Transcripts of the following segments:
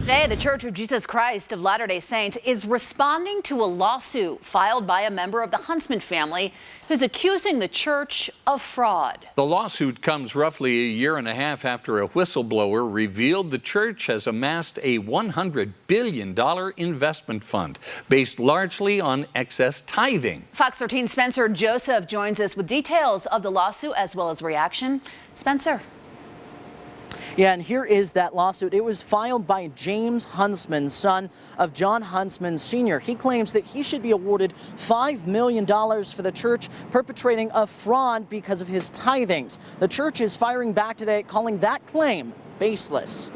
Today, the Church of Jesus Christ of Latter-day Saints is responding to a lawsuit filed by a member of the Huntsman family who's accusing the church of fraud. The lawsuit comes roughly a year and a half after a whistleblower revealed the church has amassed a $100 billion investment fund based largely on excess tithing. Fox 13 Spencer Joseph joins us with details of the lawsuit as well as reaction. Spencer. Yeah, and here is that lawsuit. It was filed by James Huntsman, son of John Huntsman Sr. He claims that he should be awarded $5 million for the church perpetrating a fraud because of his tithings. The church is firing back today, calling that claim baseless.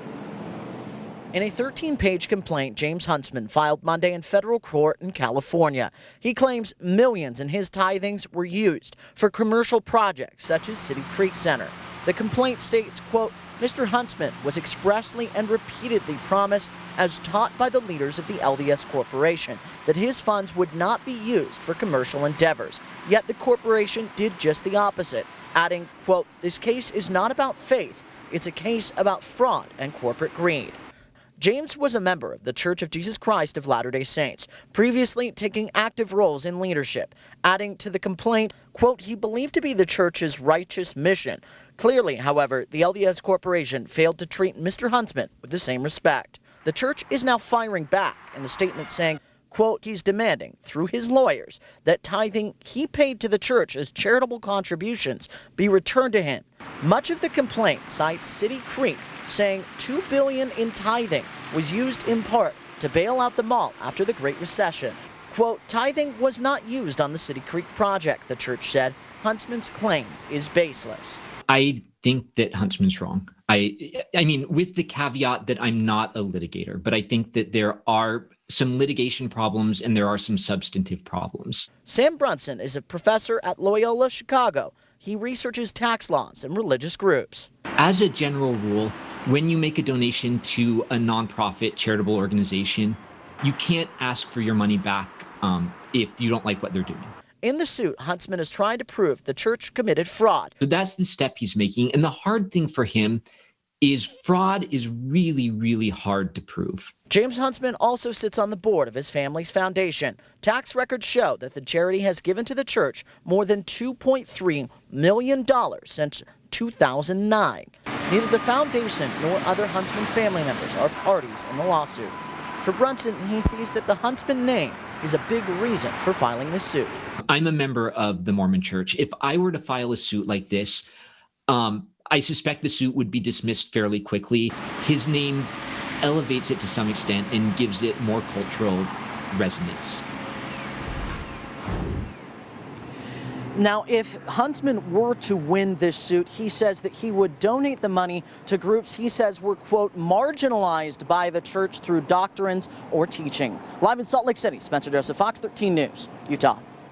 In a 13-page complaint, James Huntsman filed Monday in federal court in California. He claims millions in his tithings were used for commercial projects such as City Creek Center. The complaint states, quote, Mr. Huntsman was expressly and repeatedly promised, as taught by the leaders of the LDS Corporation, that his funds would not be used for commercial endeavors. Yet the corporation did just the opposite, adding, quote, this case is not about faith, it's a case about fraud and corporate greed. James was a member of the Church of Jesus Christ of Latter-day Saints, previously taking active roles in leadership, adding to the complaint, quote, he believed to be the church's righteous mission. Clearly, however, the LDS Corporation failed to treat Mr. Huntsman with the same respect. The church is now firing back in a statement saying, quote, he's demanding, through his lawyers, that tithing he paid to the church as charitable contributions be returned to him. Much of the complaint cites City Creek, saying $2 billion in tithing was used in part to bail out the mall after the Great Recession. Quote, tithing was not used on the City Creek project, the church said. Huntsman's claim is baseless. I think that Huntsman's wrong. I mean, with the caveat that I'm not a litigator, but I think that there are some litigation problems and there are some substantive problems. Sam Brunson is a professor at Loyola Chicago. He researches tax laws and religious groups. As a general rule, when you make a donation to a nonprofit charitable organization, you can't ask for your money back if you don't like what they're doing. In the suit, Huntsman is trying to prove the church committed fraud. So that's the step he's making. And the hard thing for him is fraud is really, really hard to prove. James Huntsman also sits on the board of his family's foundation. Tax records show that the charity has given to the church more than $2.3 million since 2009. Neither the foundation nor other Huntsman family members are parties in the lawsuit. For Brunson, he sees that the Huntsman name is a big reason for filing this suit. I'm a member of the Mormon Church. If I were to file a suit like this, I suspect the suit would be dismissed fairly quickly. His name elevates it to some extent and gives it more cultural resonance. Now, if Huntsman were to win this suit, he says that he would donate the money to groups he says were, quote, marginalized by the church through doctrines or teaching. Live in Salt Lake City, Spencer Joseph, Fox 13 News, Utah.